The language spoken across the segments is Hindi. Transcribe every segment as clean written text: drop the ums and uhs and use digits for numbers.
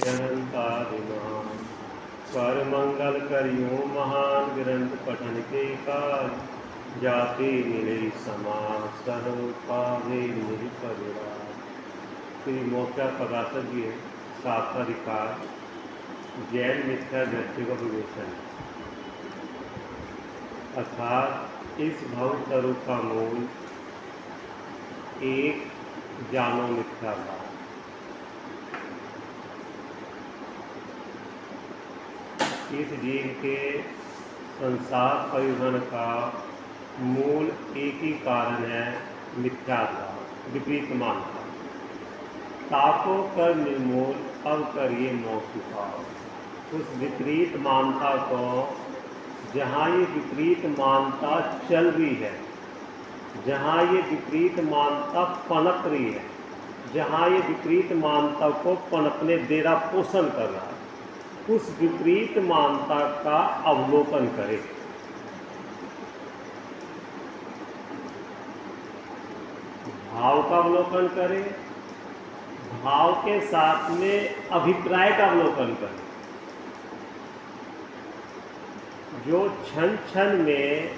निरंकारिणाम स्वर मंगल करियो महान ग्रंथ पठन के काज जाति मिले समान सर्व पावे निज परिवार। श्री मोक्षा प्रकाशक जी साक्षाधिकार जैन मिथ्या दृष्टि का विवेचन अर्थात इस भव तरु का मूल एक जानो मिथ्या था। इस जीव के संसार परिवहन का मूल एक ही कारण है मिथ्या था, विपरीत मानता। ताको कर निर्मूल अब करिए मोक्ष पाओ। उस विपरीत मानता को जहाँ ये विपरीत मानता चल रही है, जहाँ ये विपरीत मानता पनप रही है, जहाँ ये विपरीत मानता को पनपने देरा पोषण कर रहा है, उस विपरीत मानता का अवलोकन करें। भाव का अवलोकन करें, भाव के साथ में अभिप्राय का अवलोकन करें। जो क्षण क्षण में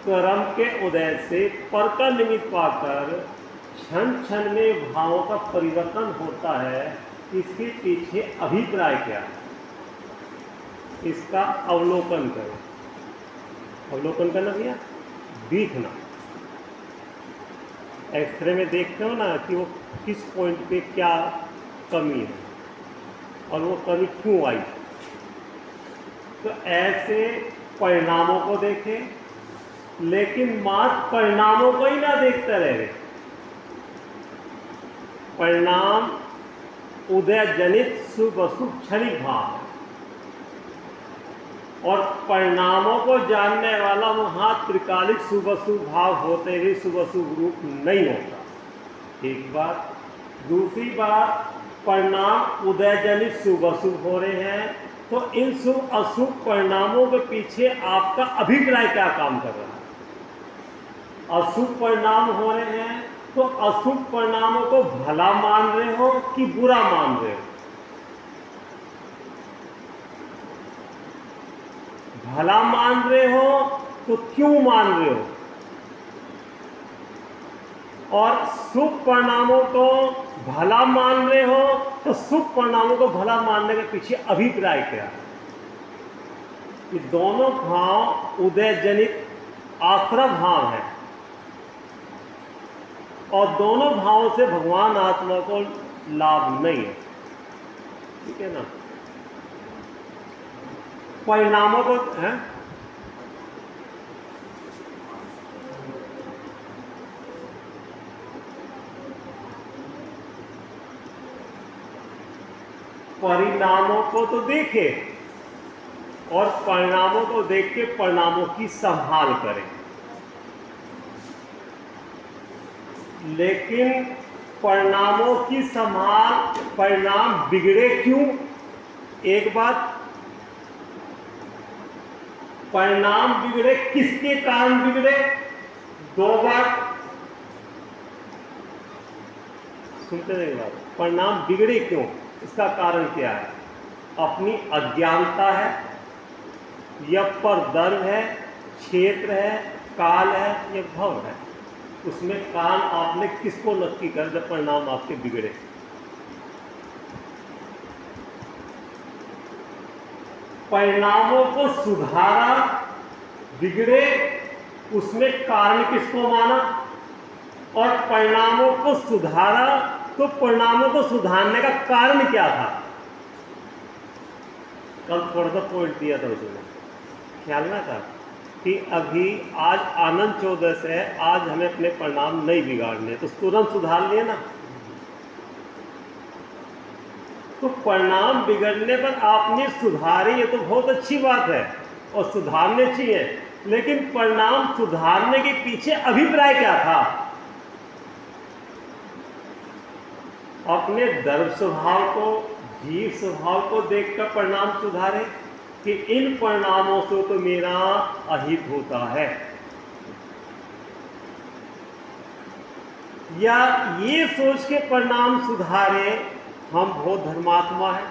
कर्म के उदय से पर का निमित्त पाकर क्षण क्षण में भावों का परिवर्तन होता है, इसके पीछे अभिप्राय क्या है, इसका अवलोकन करें। अवलोकन करना भैया, देखना। एक्सरे में देखते हो ना कि वो किस पॉइंट पे क्या कमी है और वो कमी क्यों आई। तो ऐसे परिणामों को देखें, लेकिन मात्र परिणामों को ही ना देखते रहे। परिणाम उदय जनित शुभ अशुभ क्षणिक भाव, और परिणामों को जानने वाला वहाँ त्रिकालिक शुभ अशुभ भाव होते हुए शुभ अशुभ रूप नहीं होता। एक बात। दूसरी बात, परिणाम उदय जनित शुभ अशुभ हो रहे हैं, तो इन शुभ अशुभ परिणामों के पीछे आपका अभिप्राय क्या काम कर रहा है। अशुभ परिणाम हो रहे हैं तो अशुभ परिणामों को भला मान रहे हो कि बुरा मान रहे हो। भला मान रहे हो तो क्यों मान रहे हो, और शुभ परिणामों को भला मान रहे हो तो शुभ परिणामों को भला मानने के पीछे अभिप्राय क्या है। ये दोनों भाव उदय जनित आश्रय भाव है, और दोनों भावों से भगवान आत्मा को लाभ नहीं है। ठीक है ना। परिणामों को है, परिणामों को तो देखे और परिणामों को देख के परिणामों की संभाल करें। लेकिन परिणामों की संभाल, परिणाम बिगड़े क्यों, एक बात। परिणाम बिगड़े किसके कारण बिगड़े, दो बात। सुनते नहीं बात। परिणाम बिगड़े क्यों, इसका कारण क्या है। अपनी अज्ञानता है, या परदर्भ है, क्षेत्र है, काल है, या भव है। उसमें काल आपने किसको नक्की कर जब परिणाम आपके बिगड़े। परिणामों को सुधारा, बिगड़े, उसमें कारण किसको माना, और परिणामों को सुधारा तो परिणामों को सुधारने का कारण क्या था। कल थोड़ा सा पॉइंट दिया था उसने, ख्याल ना था कि अभी आज आनंद चौदस है, आज हमें अपने परिणाम नहीं बिगाड़ने, तो तुरंत सुधार लिए ना। तो परिणाम बिगड़ने पर आपने सुधारी, ये तो बहुत अच्छी बात है और सुधारने चाहिए, लेकिन परिणाम सुधारने के पीछे अभिप्राय क्या था। अपने दर्भ स्वभाव को, जीव स्वभाव को देखकर परिणाम सुधारे कि इन परिणामों से तो मेरा अहित होता है, या ये सोच के परिणाम सुधारे हम बहुत धर्मात्मा हैं,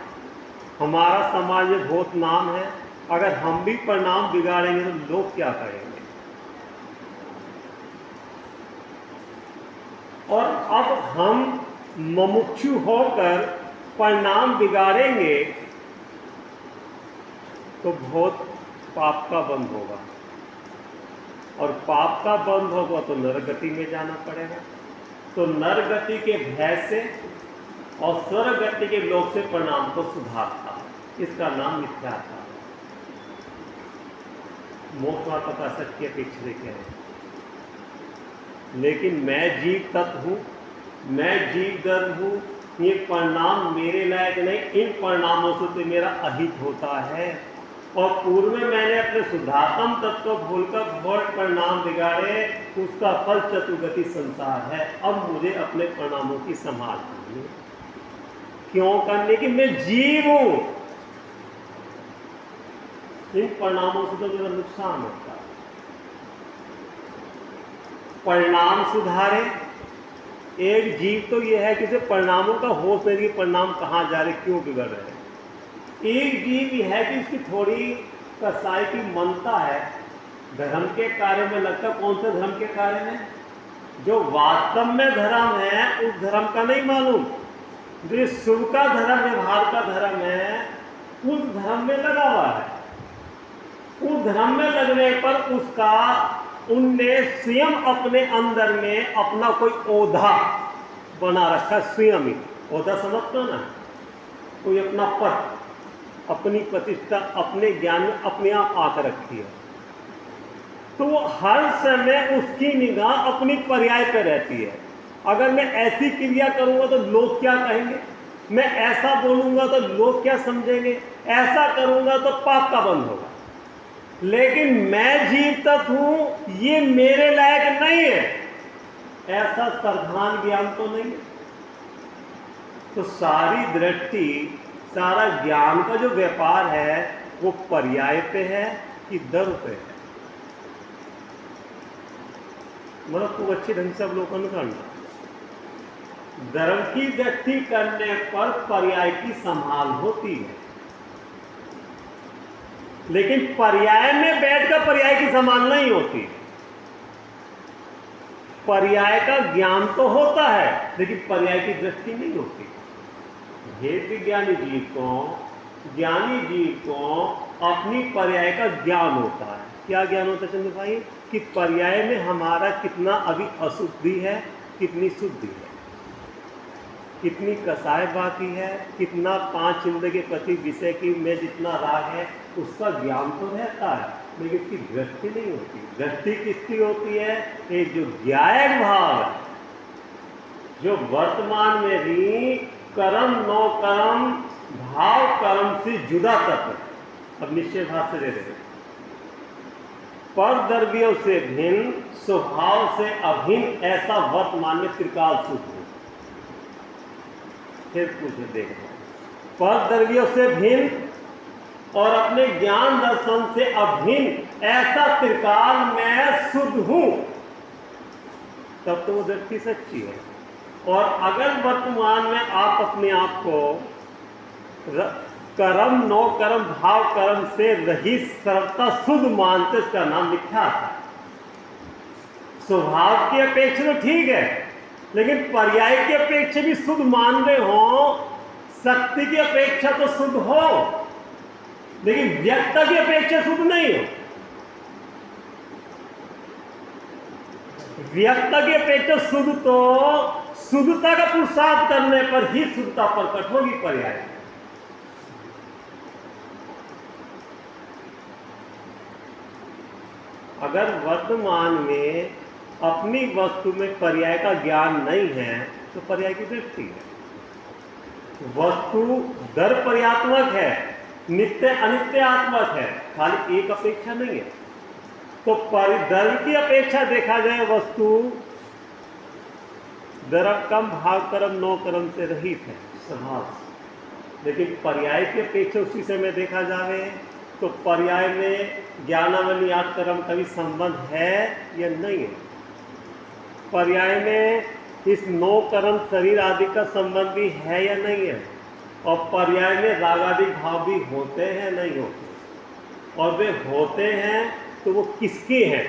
हमारा समाज में बहुत नाम है, अगर हम भी परिणाम बिगाड़ेंगे तो लोग क्या करेंगे। और अब हम मुमुक्षु होकर परिणाम बिगाड़ेंगे तो बहुत पाप का बंध होगा, और पाप का बंध होगा तो नरगति में जाना पड़ेगा। तो नरगति के भय से और स्वर्गति के लोक से परिणाम को सुधारता, इसका नाम मिथ्या था। मोक्ष मार्ग का सत्य अपेक्षा क्या है, लेकिन मैं जीव तत्व हूँ, मैं जीव गर्भ हूँ, ये परिणाम मेरे लायक नहीं, इन परिणामों से तो मेरा अहित होता है। और पूर्व में मैंने अपने शुद्धात्म तत्व को भूलकर बहुत परिणाम बिगाड़े, उसका फल चतुर्गति संसार है। अब मुझे अपने परिणामों की संभाल करनी है। क्यों करने की? मैं जीव हूं, इन परिणामों से तो मेरा नुकसान होता है। परिणाम सुधारे, एक जीव तो यह है कि उसे परिणामों का होश नहीं कि परिणाम कहाँ जा रहे, क्यों बिगड़ रहे हैं। एक जीव यह है कि इसकी थोड़ी कसाई की मनता है, धर्म के कार्य में लगता। कौन से धर्म के कार्य में? जो वास्तव में धर्म है उस धर्म का नहीं मालूम, जो शुभ का धर्म, व्यवहार का धर्म है, उस धर्म में लगा हुआ है। उस धर्म में लगने पर उसका उनने स्वयं अपने अंदर में अपना कोई ओधा बना रखा, स्वयं ही ओधा समझते हो ना, कोई अपना पद, अपनी प्रतिष्ठा अपने ज्ञान में अपने आप आकर रखी है। तो वो हर समय उसकी निगाह अपनी पर्याय पर रहती है। अगर मैं ऐसी क्रिया करूंगा तो लोग क्या कहेंगे, मैं ऐसा बोलूंगा तो लोग क्या समझेंगे, ऐसा करूंगा तो पाप का बंध होगा। लेकिन मैं जीव तत्व हूं, ये मेरे लायक नहीं है, ऐसा सर्वधान ज्ञान तो नहीं है। तो सारी दृष्टि, सारा ज्ञान का जो व्यापार है वो पर्याय पे है कि दर पे है। मतलब खूब अच्छे ढंग से अवलोकन करना। धर्म की दृष्टि करने पर पर्याय की संभाल होती है, लेकिन पर्याय में बैठकर पर्याय की संभाल नहीं होती। पर्याय का ज्ञान तो होता है, लेकिन पर्याय की दृष्टि नहीं होती। भेद विज्ञानी जीव को, ज्ञानी जीव को अपनी पर्याय का ज्ञान होता है। क्या ज्ञान होता है चंद्र भाई? कि पर्याय में हमारा कितना अभी अशुद्धि है, कितनी शुद्धि है, कितनी कसाय बाकी है, कितना पांच इंद्र के प्रति विषय की में जितना राग है, उसका ज्ञान तो रहता है, लेकिन इसकी दृष्टि नहीं होती। दृष्टि किसकी होती है? ये जो ज्ञायक भाव है, जो वर्तमान में भी कर्म नो कर्म भाव कर्म से जुदा तत्व। अब निश्चय भाव से दे रहे, पर द्रव्यों से भिन्न, स्वभाव से अभिन्न, ऐसा वर्तमान में त्रिकाल शुद्ध हो। फिर पूछे देखो, पर द्रव्यों से भिन्न और अपने ज्ञान दर्शन से अभिन्न ऐसा त्रिकाल मैं शुद्ध हूं, तब तो वो दृष्टि सच्ची है। और अगर वर्तमान में आप अपने आप को कर्म नो कर्म भाव कर्म से रहित सर्वथा शुद्ध मानते, इसका नाम मिथ्या था। स्वभाव की अपेक्षा तो ठीक है, लेकिन पर्याय की अपेक्षा भी शुद्ध मान रहे हो, शक्ति की अपेक्षा तो शुद्ध हो, लेकिन व्यक्ति की अपेक्षा शुद्ध नहीं हो। व्यक्ति की अपेक्षा शुद्ध तो शुद्धता का पुरुषार्थ करने पर ही शुद्धता प्रकट होगी। पर्याय अगर वर्तमान में अपनी वस्तु में पर्याय का ज्ञान नहीं है तो पर्याय की दृष्टि है। वस्तु दर पर्यात्मक है, नित्य अनित्यात्मक है, खाली एक अपेक्षा नहीं है। तो दर की अपेक्षा देखा जाए वस्तु दर कम भाव कर्म नो कर्म से रहित है स्वभाव, लेकिन पर्याय की अपेक्षा उसी समय देखा जाए तो पर्याय में ज्ञानावलियात कर्म का भी संबंध है या नहीं है। पर्याय में इस नो कर्म शरीर आदि का संबंधी है या नहीं है, और पर्याय में राग आदि भाव भी होते हैं नहीं होते, और वे होते हैं तो वो किसके हैं?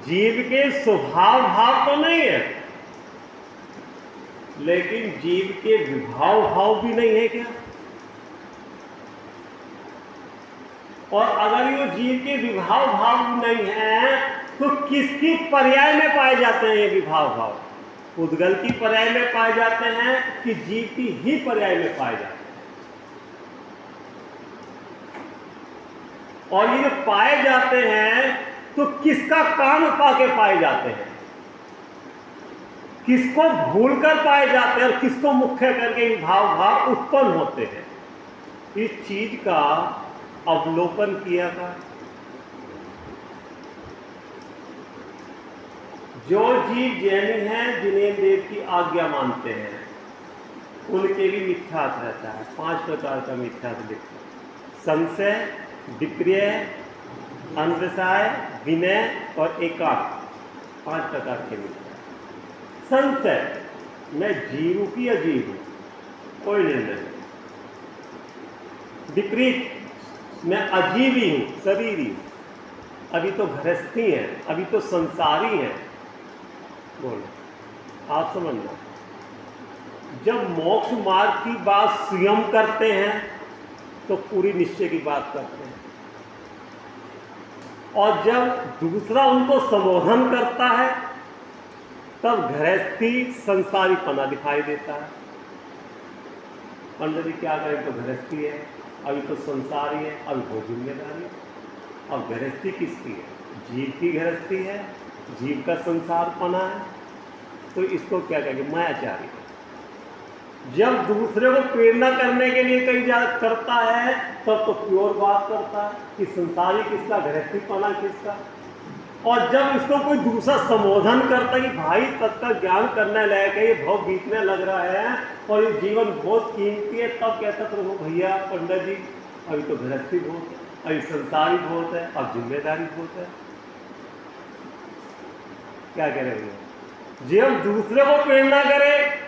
जीव के स्वभाव भाव तो नहीं है, लेकिन जीव के विभाव भाव भी नहीं है क्या? और अगर ये जीव के विभाव भाव नहीं है तो किसकी पर्याय में पाए जाते हैं ये विभाव भाव? उद्गल की पर्याय में पाए जाते हैं कि जीव की ही पर्याय में पाए जाते हैं? और ये पाए जाते हैं तो किसका काम पाके पाए जाते हैं? किसको भूलकर पाए जाते हैं और किसको मुख्य करके विभाव भाव उत्पन्न होते हैं? इस चीज का अवलोकन किया था। जो जीव जैनी हैं, जिन्हें देव की आज्ञा मानते हैं, उनके भी मिथ्यात्व रहता है। 5 प्रकार का मिथ्यात्व लिखते हैं: संशय, विक्रिय, अनवसाय, विनय और एकांत। 5 प्रकार के मिथ्या। संशय, मैं जीव हूं कि अजीव हूं, कोई निर्णय नहीं। विपरीत, मैं अजीवी हूं, शरीरी हूं, अभी तो गृहस्थी है, अभी तो संसारी है। बोलो, आप समझना। जब मोक्ष मार्ग की बात स्वयं करते हैं तो पूरी निश्चय की बात करते हैं, और जब दूसरा उनको संबोधन करता है तब गृहस्थी संसारीपना दिखाई देता है। पंडित जी क्या करें, तो गृहस्थी है, अभी तो संसारी है, अभी बहुत जिम्मेदारी है। अब गृहस्थी किसकी है? जीव की गृहस्थी है, जीव का संसारपना है, तो इसको क्या कहेंगे? मायाचारी। जब दूसरे को प्रेरणा करने के लिए कई जा करता है तब तो प्योर बात करता है कि संसारी किसका, गृहस्थीपना किसका। और जब इसको कोई दूसरा संबोधन करता है कि भाई तत्का ज्ञान करने लायक है, ये बहुत बीतने लग रहा है और ये जीवन बहुत कीमती है, तब कहता प्रभु भैया पंडित जी अभी तो गृहस्थी बहुत है, अभी संसारी बहुत है, अब जिम्मेदारी बहुत है। क्या कह रहे हैं? जब दूसरे को प्रेरणा करे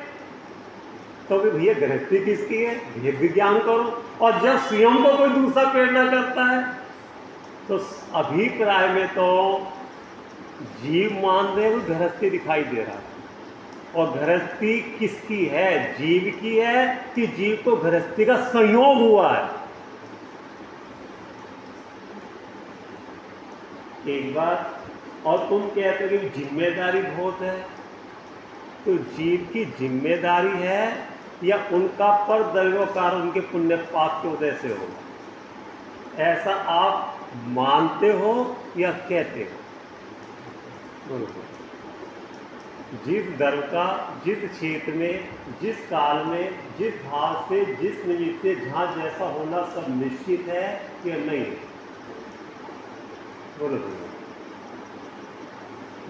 तो भी भैया गृहस्थी किसकी है, भेद विज्ञान करो। और जब स्वयं को कोई दूसरा प्रेरणा करता है तो अभिप्राय में तो जीव मान रहे वो गृहस्थी दिखाई दे रहा है। और गृहस्थी किसकी है? जीव की है कि जीव को गृहस्थी का संयोग हुआ है। एक बात और तुम कहते हो कि जिम्मेदारी बहुत है, तो जीव की जिम्मेदारी है या उनका पर दैवकार उनके पुण्य पाप के उदय से होगा, ऐसा आप मानते हो या कहते हो? जिस धर्म का जिस क्षेत्र में, जिस काल में, जिस भाव से, जिस निमित्त से जहाँ जैसा होना सब निश्चित है या नहीं? बोलो।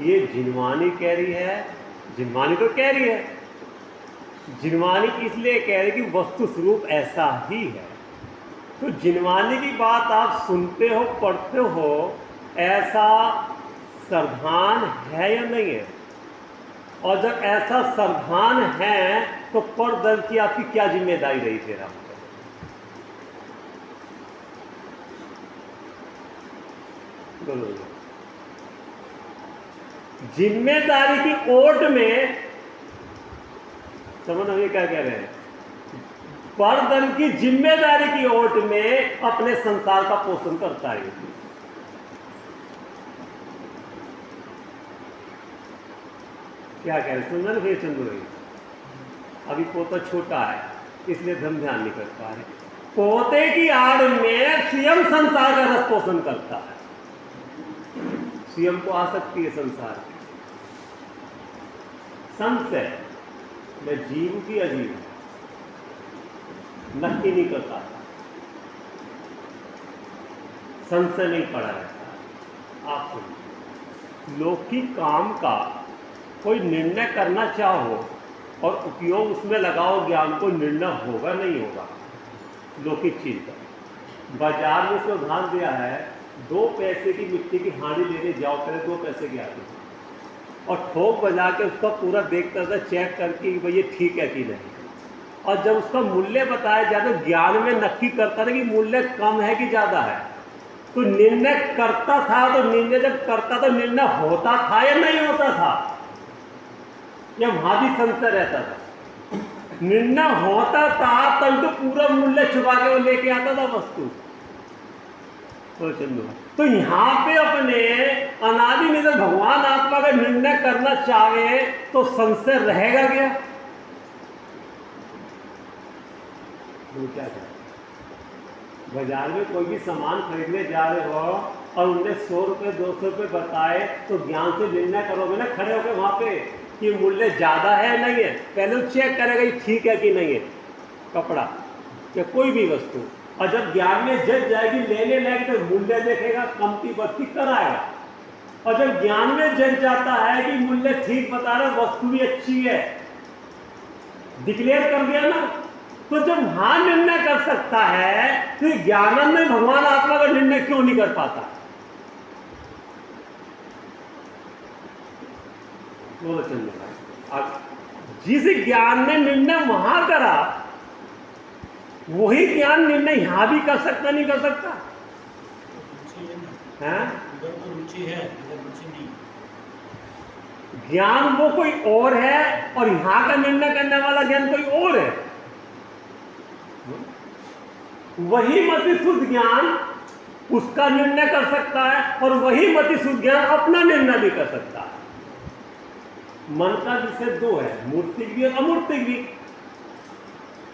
ये जिनवानी कह रही है, जिनवानी तो कह रही है, जिनवानी इसलिए कह रही कि वस्तु स्वरूप ऐसा ही है। तो जिनवानी की बात आप सुनते हो, पढ़ते हो, ऐसा सर्वधान है या नहीं है? और जब ऐसा सर्वधान है तो पर दल की आपकी क्या जिम्मेदारी रही फिर? आप बोलो। जिम्मेदारी की ओट में समझ हमें क्या कह रहे हैं? पर दल की जिम्मेदारी की ओट में अपने संसार का पोषण करता है। क्या कह रहे हैं? सुंदर भैया चंदू भाई, अभी पोता छोटा है इसलिए धम ध्यान नहीं कर पा रहे। पोते की आड़ में स्वयं संसार का रस पोषण करता है, स्वयं को आसक्ति है संसार की। संशय, मैं जीव की अजीब नक्की नहीं करता, संशय नहीं पड़ा रहता। आप सुनिए, लौकिक काम का कोई निर्णय करना चाहो और उपयोग उसमें लगाओ ज्ञान को, निर्णय होगा नहीं होगा? लौकिक चीज का बाजार में उसको ध्यान दिया है, 2 पैसे की मिट्टी की हांडी लेने जाओ, पहले 2 पैसे की आती है और ठोक बजा के उसका पूरा देखता था, चेक करके कि भाई ये ठीक है कि नहीं। और जब उसका मूल्य बताया जाए तो ज्ञान में नक्की करता था कि मूल्य कम है कि ज़्यादा है। तो निर्णय करता था, तो निर्णय जब करता तो निर्णय होता था या नहीं होता था, या वहां भी संशय रहता था। निर्णय होता था तब तो पूरा मूल्य छुपा के वो लेके आता था वस्तु। तो यहां पे अपने अनादि में जब भगवान आत्मा का निर्णय करना चाहे तो संशय रहेगा क्या? क्या बाजार में कोई भी सामान खरीदने जा रहे हो और उन्हें 100 रुपये 200 रुपये बताए तो ज्ञान से निर्णय करोगे ना खड़े होकर वहां पे कि मूल्य ज़्यादा है नहीं है। पहले वो चेक करेगा कि ठीक है कि नहीं है, कपड़ा या कोई भी वस्तु। और जब ज्ञान में जज जाएगी, लेने लगेगी तो मूल्य देखेगा, कमती बढ़ती कराएगा। और जब ज्ञान में जज जाता है कि मूल्य ठीक बता रहा, वस्तु भी अच्छी है, डिक्लेयर कर दिया ना, तो जब वहां निर्णय कर सकता है तो ज्ञानंद में भगवान आत्मा का निर्णय क्यों नहीं कर पाता? बोलो चंद्र भाई, अब जिस ज्ञान ने निर्णय वहां करा वही ज्ञान निर्णय यहां भी कर सकता नहीं कर सकता? रुचि है, रुचि नहीं। ज्ञान वो कोई और है और यहां का निर्णय करने वाला ज्ञान कोई और है। वही मति शुद्ध ज्ञान उसका निर्णय कर सकता है और वही मति शुद्ध ज्ञान अपना निर्णय भी कर सकता है। मन का विषय दो है, मूर्तिक भी और अमूर्तिक भी।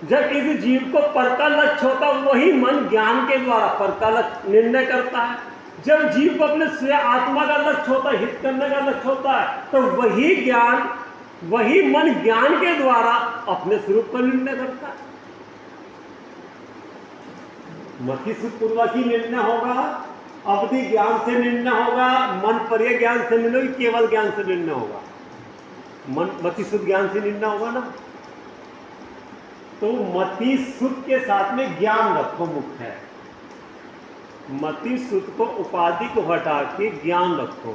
जब किसी जीव को पर का लक्ष्य होता है वही मन ज्ञान के द्वारा पर का लक्ष्य निर्णय करता है। जब जीव को अपने स्वयं आत्मा का लक्ष्य होता है, हित करने का लक्ष्य होता है, तो वही ज्ञान वही मन ज्ञान के द्वारा अपने स्वरूप का निर्णय करता है। मति पूर्वक ही निर्णय होगा, अवधि ज्ञान से निर्णय होगा, मन पर्य ज्ञान से निर्णय, केवल ज्ञान से निर्णय होगा। मन मति शुद्ध ज्ञान से निर्णय होगा ना। तो मति शुद्ध के साथ में ज्ञान रखो मुख्य है। मति शुद्ध को उपाधि को हटा के ज्ञान रखो।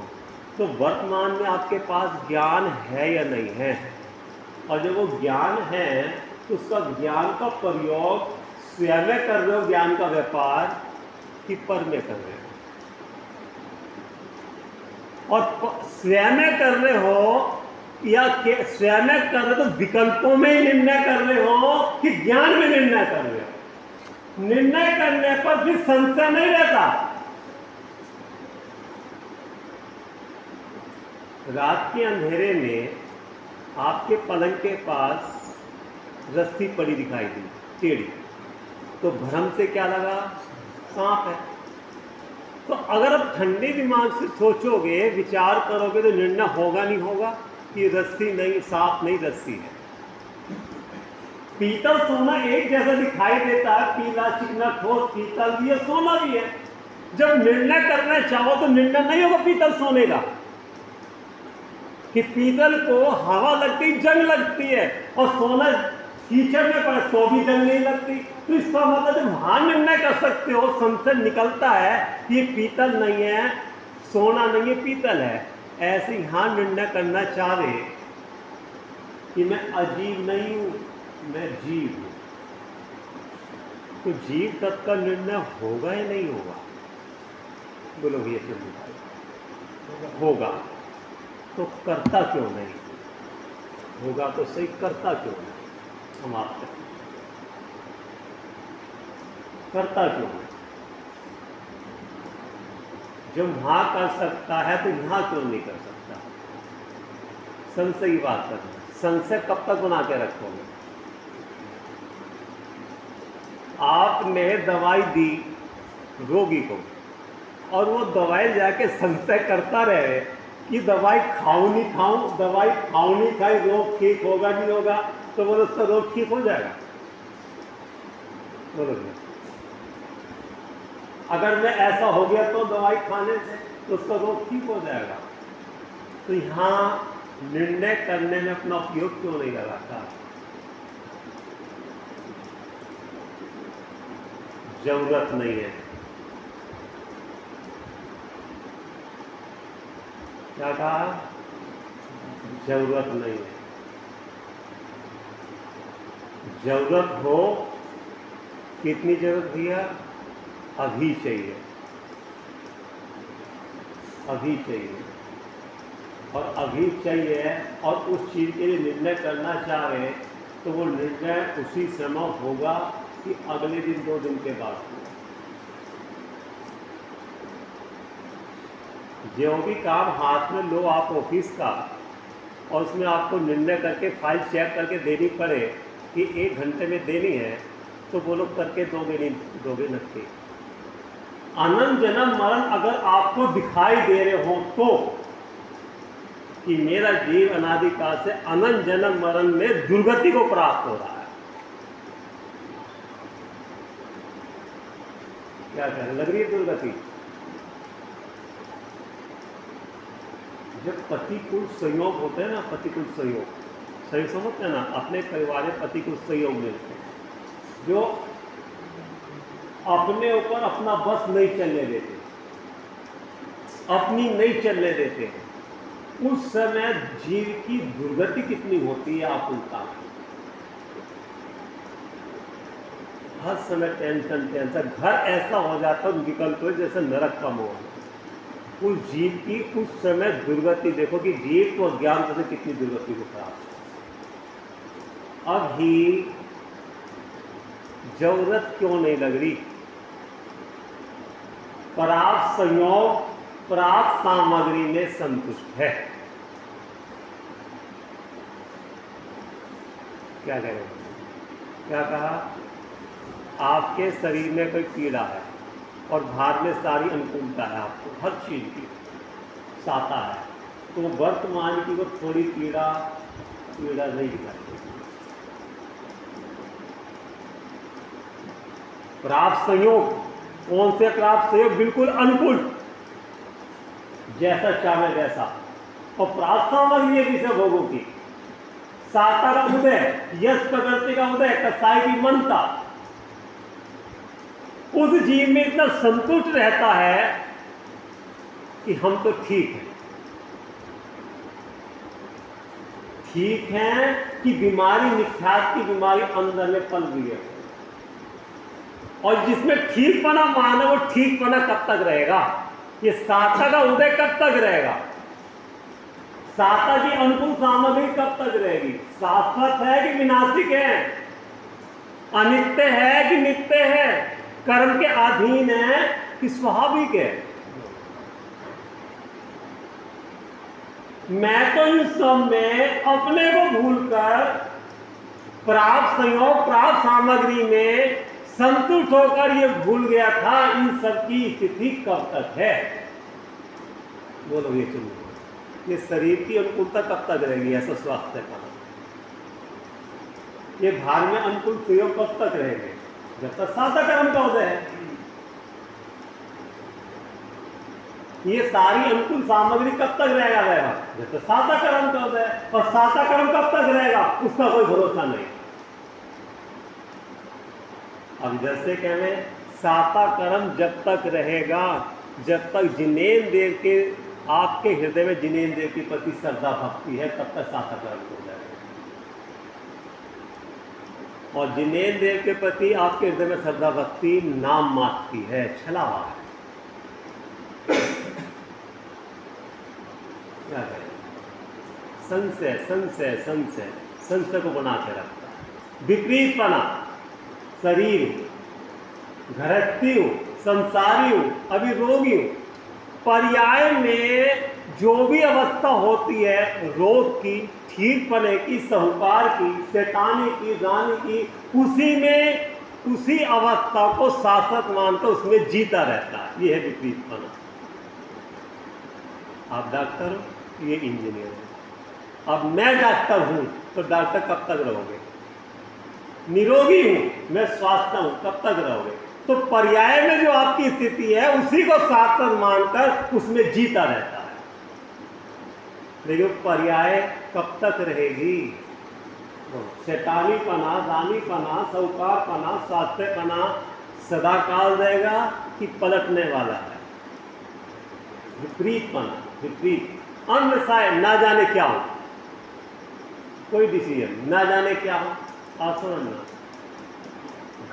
तो वर्तमान में आपके पास ज्ञान है या नहीं है, और जब वो ज्ञान है तो उसका ज्ञान का प्रयोग स्वयं में कर रहे हो, ज्ञान का व्यापार कि पर में कर रहे हो। और स्वयं में कर रहे हो या स्वयं में कर रहे हो तो विकल्पों में ही निर्णय कर रहे हो कि ज्ञान में निर्णय कर रहे हो। निर्णय करने पर फिर संशय नहीं रहता। रात के अंधेरे में आपके पलंग के पास रस्सी पड़ी दिखाई दी टेढ़ी, तो भ्रम से क्या लगा? सांप है। तो अगर आप ठंडे दिमाग से सोचोगे, विचार करोगे तो निर्णय होगा नहीं होगा कि रस्सी नहीं, सांप नहीं, रस्सी है। पीतल सोना एक जैसा दिखाई देता है, पीला चिकना ठोस पीतल भी है, सोना भी है। जब निर्णय करना चाहो तो निर्णय नहीं होगा पीतल सोने का, कि पीतल को हवा लगती जंग लगती है और सोना कीचड़ में पड़े तो भी जंग नहीं लगती। तो इसका मतलब जब वहां निर्णय कर सकते हो, संशय निकलता है कि ये पीतल नहीं है, सोना नहीं है, पीतल है। ऐसे यहां निर्णय करना चाह रहे कि मैं अजीब नहीं हूं, मैं जीव हूं, तो जीव तत्व का निर्णय होगा या नहीं होगा? बोलो भैया चंद्र भाई, होगा। तो करता क्यों नहीं? होगा तो सही, करता क्यों नहीं? हम आपसे करता क्यों नहीं? जब वहां कर सकता है तो यहां क्यों नहीं कर सकता? संशय की बात करना। संशय कब तक बना के रखोगे? आपने दवाई दी रोगी को और वो दवाई जाके संशय करता रहे कि दवाई खाऊं नहीं खाऊं, दवाई खाऊं नहीं खाई, रोग ठीक होगा नहीं होगा, तो बोलो उसका रोग ठीक हो जाएगा? बोलो अगर मैं ऐसा हो गया तो दवाई खाने से तो उसका रोग ठीक हो जाएगा। तो यहां निर्णय करने में अपना उपयोग क्यों नहीं लगाता? जरूरत नहीं है। क्या कहा? जरूरत नहीं है। जरूरत हो, कितनी जरूरत भैया? अभी चाहिए, अभी चाहिए। और अभी चाहिए और उस चीज़ के लिए निर्णय करना चाह रहे हैं तो वो निर्णय उसी समय होगा कि अगले दिन 2 दिन के बाद होगा। जो भी काम हाथ में लो आप ऑफिस का, और उसमें आपको निर्णय करके फाइल चेक करके देनी पड़े कि 1 घंटे में देनी है, तो वो लोग करके दोगे नक्की। अनंत जन्म मरण अगर आपको दिखाई दे रहे हो तो कि मेरा जीव अनादिकाल से अनंत जन्म मरण में दुर्गति को प्राप्त हो रहा है, क्या कहने लग रही है दुर्गति? जब प्रतिकूल संयोग होते हैं ना, प्रतिकूल संयोग समझते हैं ना, अपने परिवार में प्रतिकूल संयोग मिलते हैं जो अपने ऊपर अपना बस नहीं चलने देते, अपनी नहीं चलने देते, उस समय जीव की दुर्गति कितनी होती है आप उनका। हर समय टेंशन, घर ऐसा हो जाता है विकल्प जैसे नरक का मोह। उस जीव की उस समय दुर्गति देखो कि जीव को अज्ञान से कितनी दुर्गति को प्राप्त। अब ही जरूरत क्यों नहीं लग रही? प्राप्त संयोग प्राप्त सामग्री में संतुष्ट है। क्या कह रहे हैं? क्या कहा? आपके शरीर में कोई पीड़ा है और बाहर में सारी अनुकूलता है, आपको हर चीज की साता है, तो वर्तमान की वो थोड़ी पीड़ा नहीं दिखाती। प्राप्त संयोग कौन से प्राप्त संयोग? बिल्कुल अनुकूल, जैसा चाहे वैसा। और प्राप्त सामग्री विषय भोगों की साता का उदय, यश प्रकृति का उदय, कसाई की मनता, उस जीव में इतना संतुष्ट रहता है कि हम तो ठीक हैं कि बीमारी मिथ्यात्व की बीमारी अंदर में पल रही है। और जिसमें ठीकपना माना, वो ठीकपना कब तक रहेगा? ये साता का उदय कब तक रहेगा? साता की अनुकूल सामग्री कब तक रहेगी? शाश्वत है कि विनाशिक है? अनित्य है कि नित्य है? कर्म के अधीन है कि स्वाभाविक है? मैं तो इस सब में अपने को भूलकर प्राप्त संयोग प्राप्त सामग्री में संतुष्ट होकर ये भूल गया था इन सब की स्थिति कब तक है। बोलो ये चलिए, ये शरीर की अनुकूलता कब तक रहेगी? ऐसा स्वास्थ्य का ये भार में अनुकूल प्रयोग कब तक रहेंगे? जब तक साता कर्म का उदय है। ये सारी अनुकूल सामग्री कब तक रहेगा? जब तक साता कर्म का उदय है। और साता कर्म कब तक रहेगा उसका कोई भरोसा नहीं। अब जैसे कहने साता कर्म जब तक रहेगा, जब तक जिनेंद्र के आपके हृदय में जिनेंद्र के प्रति श्रद्धा भक्ति है, तब तक साता कर्म हो जाएगा। और जिनेंद्र के प्रति आपके हृदय में श्रद्धा भक्ति नाम मात्र की है, छलावा है। क्या है? संशय संशय संशय संशय को बना के रखता है। विपरीतपना, शरीर गृहस्थी हूं, संसारी हूं, अभी रोगी हूं, पर्याय में जो भी अवस्था होती है रोग की, ठीकपने की, साहूकार की, शैतानी की, रानी की, उसी में उसी अवस्था को शाश्वत मानकर उसमें जीता रहता है। ये है विपरीतपना। आप डॉक्टर हो, ये इंजीनियर है। अब मैं डॉक्टर हूं तो डॉक्टर कब तक रहोगे? निरोगी हूं, मैं स्वास्थ्य हूं, कब तक रहोगे? तो पर्याय में जो आपकी स्थिति है उसी को शाश्वत मानकर उसमें जीता रहता है। लेकिन पर्याय कब तक रहेगी? शैतानीपना, रानीपना, साहूकारपना, स्वास्थ्यपना सदाकाल रहेगा कि पलटने वाला है? विपरीतपना, विपरीत, अन्वसाय, ना जाने क्या हो। कोई डिसीजन ना जाने क्या हो। आप समझना,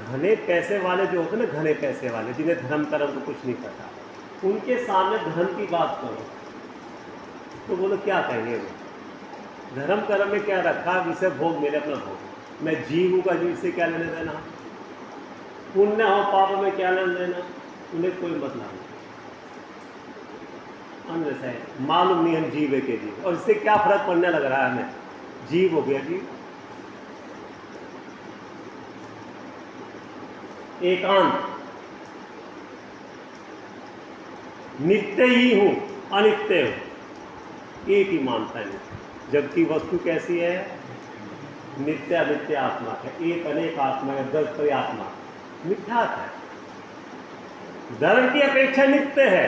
घने पैसे वाले जो होते हैं ना, घने पैसे वाले जिन्हें धर्म कर्म को कुछ नहीं पता, उनके सामने धर्म की बात करो तो बोलो क्या कहेंगे वो, धर्म कर्म में क्या रखा, विषय भोग मेरे अपना भोग, मैं जीव हूँ का जीव से क्या लेने देना, पुण्य हो पाप में क्या लेने देना, उन्हें कोई मतलब नहीं। अन्य मालूम नहीं हम जीव है के जीव, और इससे क्या फर्क पड़ने लग रहा है हमें, जीव हो गया जीव। एकांत, नित्य ही हूं अनित्य हूं, एक ही मानता है, जबकि वस्तु कैसी है, नित्य अनित्य आत्मा है, एक अनेक आत्मा है, दस आत्मा मिथ्यात्व है। धर्म की अपेक्षा नित्य है,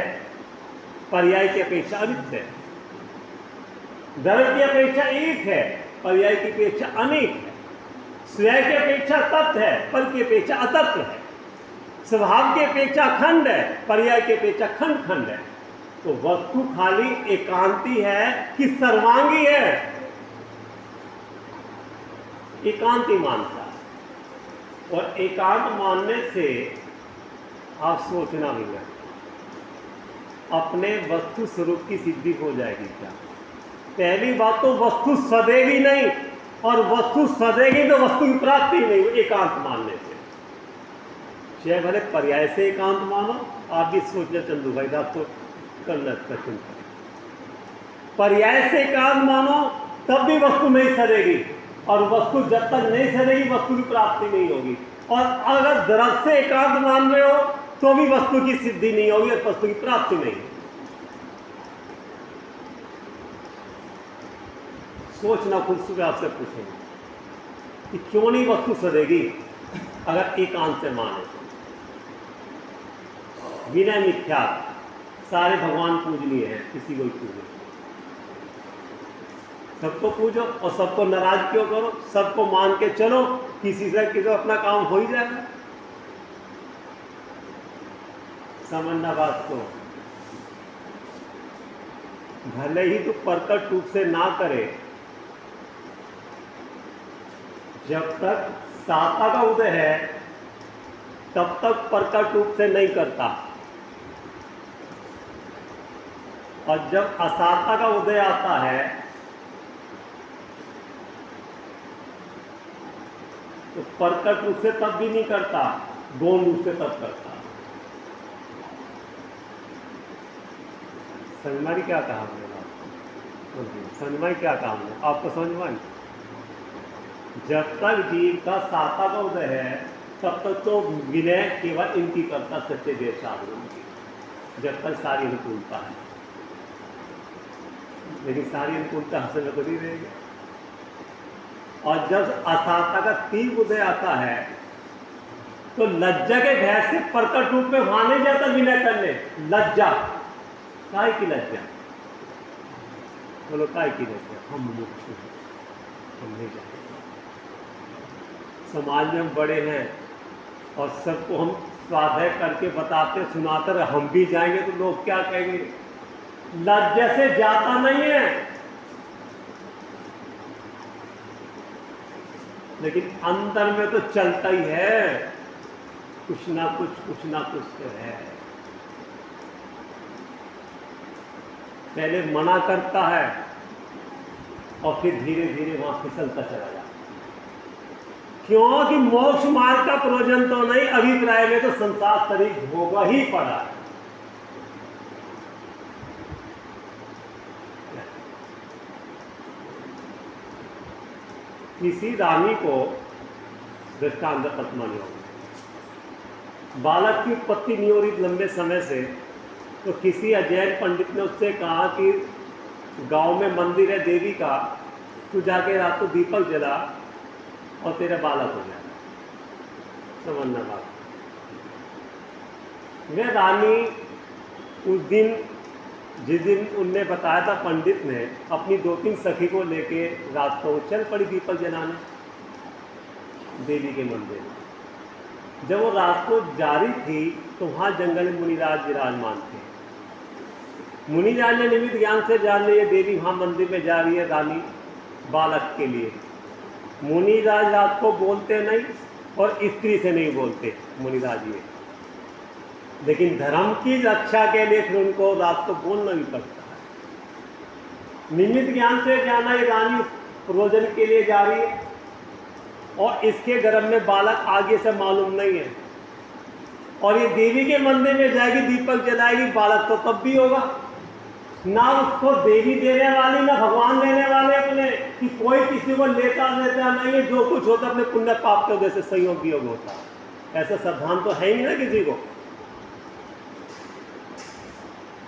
पर्याय की अपेक्षा अनित्य है। धर्म की अपेक्षा एक है, पर्याय की अपेक्षा अनेक है। स्वयं की अपेक्षा तत्व है, फल की अपेक्षा अतत्व है। स्वभाव की अपेक्षा अखंड है, पर्याय की अपेक्षा खंड खंड है। तो वस्तु खाली एकांती है कि सर्वांगी है, एकांती मानता है। और एकांत मानने से आप सोचना भी है, अपने वस्तु स्वरूप की सिद्धि हो जाएगी क्या। पहली बात तो वस्तु सदेगी नहीं, और वस्तु सदेगी तो वस्तु की प्राप्ति नहीं एकांत मानने से। चाहे भले पर्याय से एकांत मानो, आप भी सोचना चंदू भाई साहब तो करना इसका चिंता, पर्याय से एकांत मानो तब भी वस्तु नहीं सदेगी, और वस्तु जब तक नहीं सदेगी वस्तु की प्राप्ति नहीं होगी। और अगर दरअसल से एकांत मान रहे हो तो भी वस्तु की सिद्धि नहीं होगी और वस्तु की प्राप्ति नहीं। सोचना खुद से आपसे पूछेंगे कि क्यों नहीं वस्तु सदेगी अगर एकांत से माने। विनय मिथ्या, सारे भगवान पूजनीय हैं, किसी को पूजो, सबको पूजो और सबको नाराज क्यों करो, सबको मान के चलो, किसी से किसी अपना काम हो ही जाएगा। समझना बात को, भले ही तो प्रकट रूप से ना करे, जब तक साता का उदय है तब तक प्रकट रूप से नहीं करता, और जब असाता का उदय आता है तो प्रकट रूप से तब भी नहीं करता, गौण रूप से तब करता। समझ क्या कहा हमने, समझ क्या कहा हमने, आपको समझ। जब तक जीव का साता का उदय है तब तक तो विनय केवल इनकी करता, सच्चे देव साधु की, जब तक सारी अनुकूलता है। लेकिन सारी अनुकूलता हासिल में तो नहीं रहेगी। और जब असाता का तीव्र उदय आता है तो लज्जा के भय से प्रकट रूप में वहां नहीं जाता विनय करने। लज्जा, काय की लज्जा, बोलो काय की लज्जा, हम मुक्त हैं, हम नहीं जाते। समाज में हम बड़े हैं और सबको हम स्वाध्याय करके बताते सुनाते रहे, हम भी जाएंगे तो लोग क्या कहेंगे, लज्जा से जाता नहीं है। लेकिन अंदर में तो चलता ही है, कुछ ना कुछ तो है। पहले मना करता है और फिर धीरे धीरे वहां फिसलता चला जाता। क्योंकि मोक्ष मार्ग का प्रयोजन तो नहीं, अभिप्राय में तो संसार शरीर भोग ही पड़ा है। किसी रानी को दृष्टांत पद्मा नहीं होगी, बालक की उत्पत्ति नहीं हो रही लंबे समय से, तो किसी अजैन पंडित ने उससे कहा कि गांव में मंदिर है देवी का, तू जाके रात को दीपक जला और तेरा बालक हो जाएगा। समझना बात। वह रानी उस दिन, जिस दिन उनने बताया था पंडित ने, अपनी 2-3 सखी को लेके रात को चल पड़ी दीपक जलाने देवी के मंदिर में। जब वो रात को जा रही थी तो वहां जंगल में मुनिराज विराजमान थे। मुनिराज ने निमित्त ज्ञान से जान लिया देवी वहां मंदिर में जा रही है, रानी बालक के लिए। मुनिराज रात को बोलते नहीं और स्त्री से नहीं बोलते मुनिराज ये, लेकिन धर्म की रक्षा के लिए फिर उनको रात को बोलना भी पड़ता है। निमित्त ज्ञान से जाना ये रानी प्रयोजन के लिए जा रही है और इसके गर्भ में बालक आगे से मालूम नहीं है, और ये देवी के मंदिर में जाएगी, दीपक जलाएगी, बालक तो तब भी होगा। ना उसको देवी देने वाली ना भगवान देने वाले अपने, कि कोई किसी को लेता नहीं है, जो कुछ होता अपने पुण्य पाप के वजह से संयोग वियोग होता है। ऐसा सावधान तो है ही ना किसी को।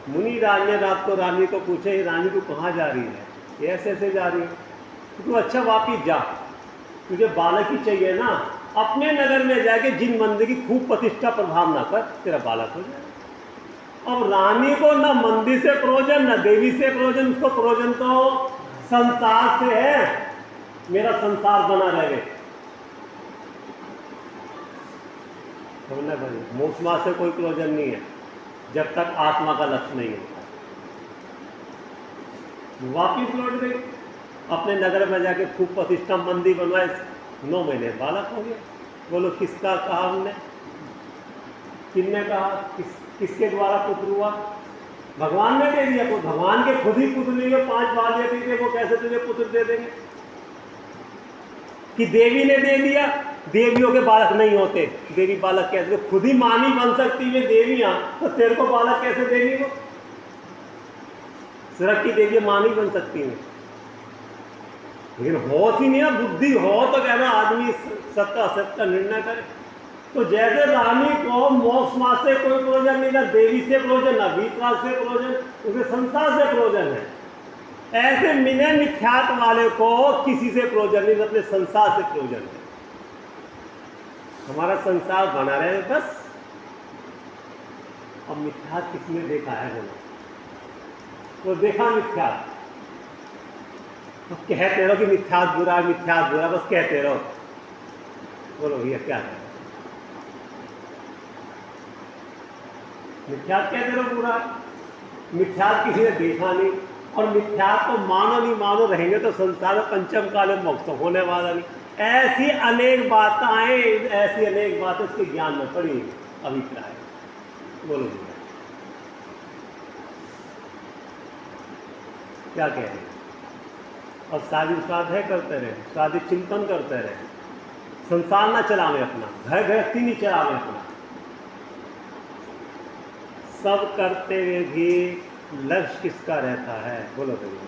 मुनि राज ने रात को रानी को पूछे, रानी को कहाँ जा रही है? ये ऐसे जा रही है। तो अच्छा वापिस जा, तुझे बालक ही चाहिए ना, अपने नगर में जाके जिन मंदिर की खूब प्रतिष्ठा प्रभाव ना कर, तेरा बालक हो जाए। अब रानी को ना मंदिर से प्रयोजन ना देवी से प्रयोजन, उसको प्रयोजन तो संसार से है, मेरा संसार बना रहे। समझना भाई, मोक्ष मार्ग से कोई प्रयोजन नहीं है जब तक आत्मा का लक्ष्य नहीं होता। वापिस लौट गई अपने नगर में जाके खूब प्रतिष्ठा मंदिर बनवाए, 9 महीने बालक हो गया। बोलो किसका कहा हमने, किसने कहा, किसके द्वारा पुत्र हुआ? भगवान ने दे दिया। कोई भगवान के खुद ही पुत्र लिए 5 बाल देते थे, वो कैसे तुझे पुत्र दे देंगे? कि देवी ने दे दिया, देवियों के बालक नहीं होते। देवी बालक कैसे, खुद ही मां नहीं बन सकती है देवियां, तो तेरे को बालक कैसे देगी? वो स्वर्ग की देवी मां नहीं बन सकती है, लेकिन होश ही नहीं है, बुद्धि हो तो कहना आदमी सत्य असत्य का निर्णय करे। तो जैसे रानी को मोक्ष मार्ग से कोई प्रयोजन नहीं, ना देवी से प्रयोजन, ना वीतराग से प्रयोजन, उसे संसार से प्रयोजन है, ऐसे मिने मिथ्यात्व वाले को किसी से प्रयोजन नहीं, अपने संसार से प्रयोजन है। हमारा संसार बना रहे बस। अब मिथ्यात्व किसने देखा है? बोलो, वो देखा मिथ्यात्व, तो कहते रहो कि मिथ्यात्व बुरा, मिथ्यात्व बुरा, बस कहते रहो। बोलो भैया क्या है? मिथ्यात्व कहते रहो बुरा, मिथ्यात्व किसी ने देखा नहीं, और मिथ्यात्व तो मानो नहीं मानो रहेंगे तो संसार में पंचम काल में मोक्ष होने वाला नहीं। ऐसी अनेक बातें, ऐसी अनेक बातें उसके ज्ञान में पड़ी अभिप्राय। बोलो भैया क्या कह रहे हैं? और शादी स्वाध्याय करते रहे, शादी चिंतन करते रहे, संसार ना चलावे अपना, घर गृहस्थी नहीं चलावे अपना, सब करते हुए भी लक्ष्य किसका रहता है? बोलो भैया,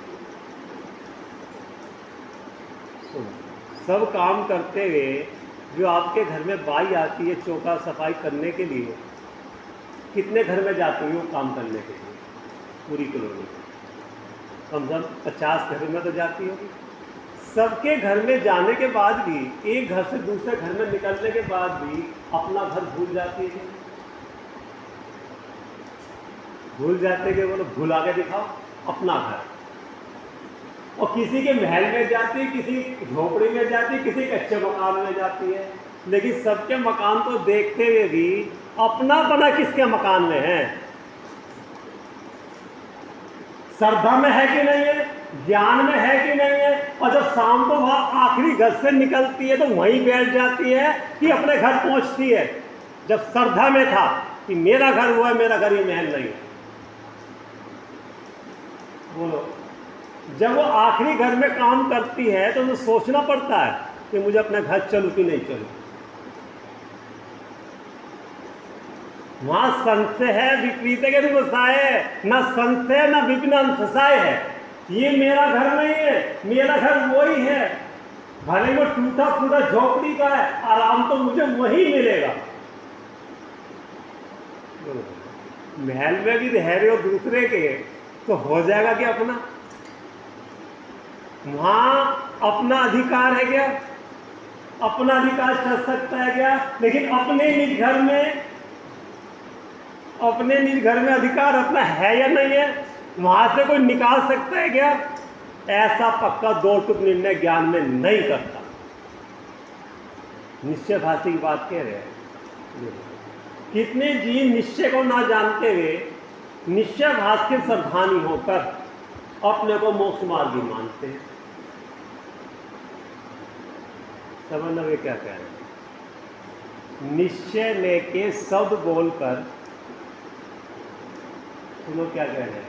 सुनो, सब काम करते हुए जो आपके घर में बाई आती है चौका सफाई करने के लिए, कितने घर में जाती है वो काम करने के लिए? पूरी कॉलोनी कम से कम 50 घर में तो जाती होगी। सबके घर में जाने के बाद भी, एक घर से दूसरे घर में निकलने के बाद भी अपना घर भूल जाती है। भूल जाते कि बोलो भूल आगे दिखाओ अपना घर। और किसी के महल में जाती है, किसी झोपड़ी में जाती है, किसी कच्चे मकान में जाती है, लेकिन सबके मकान को देखते हुए भी अपना बना किसके मकान में है? श्रद्धा में है कि नहीं है, ज्ञान में है कि नहीं है? और जब शाम को वह आखिरी घर से निकलती है तो वहीं बैठ जाती है कि अपने घर पहुंचती है? जब श्रद्धा में था कि मेरा घर हुआ है, मेरा घर ये महल नहीं है। बोलो, जब वो आखिरी घर में काम करती है तो उसे सोचना पड़ता है कि मुझे अपने घर चलूं कि नहीं चलूं। वहां संशय है, विपरीत के व्यवसाय है, न संशय न विपिन फसाए है। ये मेरा घर नहीं है, मेरा घर वही है, भले वो टूटा फूटा झोपड़ी का है, आराम तो मुझे वही मिलेगा। महल में भी रह रहे हो दूसरे के, तो हो जाएगा क्या अपना? वहां अपना अधिकार है क्या? अपना अधिकार चल सकता है क्या? लेकिन अपने निज घर में, अपने निज घर में अधिकार अपना है या नहीं है? वहां से कोई निकाल सकता है क्या? ऐसा पक्का 2 टुक निर्णय ज्ञान में नहीं करता। निश्चय भाषी की बात कह रहे हैं। कितने जीव निश्चय को ना जानते हुए निश्चय भाष के सावधानी होकर अपने को मोक्ष मार्गी मानते हैं। समझना वे क्या कह रहे हैं। निश्चय लेके शब्द बोलकर, सुनो क्या कह रहे हैं,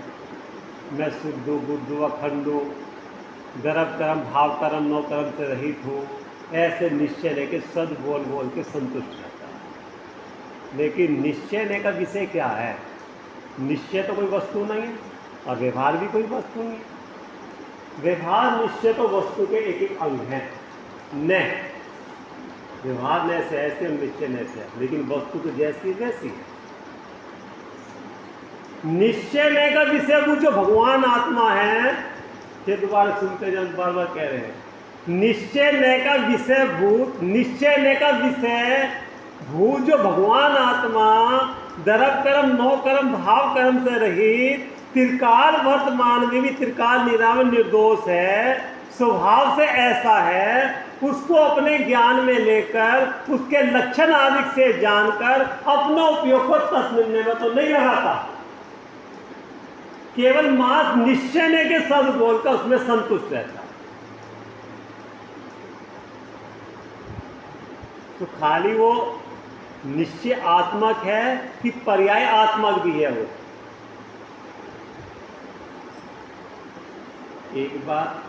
मैं शुद्ध बुद्ध अखंड हूँ, गर्भ कर्म भाव कर्म नौ कर्म से रहित हूँ, ऐसे निश्चय लेके शब्द बोल बोल के संतुष्ट रहता है। लेकिन निश्चय लेने का विषय क्या है? निश्चय तो कोई वस्तु नहीं है और व्यवहार भी कोई वस्तु नहीं है। व्यवहार निश्चय तो वस्तु के एक एक अंग हैं। न व्यवहार न से ऐसे निश्चय न से, लेकिन वस्तु तो जैसी वैसी है। निश्चय न का विषय वो जो भगवान आत्मा है, ये दोबारा सुनते जब बार बार कह रहे हैं, निश्चय न का विषय भूत, निश्चय न का विषय भूत जो भगवान आत्मा दरब कर्म नौ कर्म भाव कर्म से रहित त्रिकाल वर्तमान में भी त्रिकाल निरामय निर्दोष है, स्वभाव से ऐसा है, उसको अपने ज्ञान में लेकर उसके लक्षण आदि से जानकर अपना उपयोग को तत्व मिलने में तो नहीं लगाता, केवल मात्र निश्चय ने के शब्द बोलकर उसमें संतुष्ट रहता। तो खाली वो निश्चय आत्मक है कि पर्याय आत्मक भी है वो? एक बात।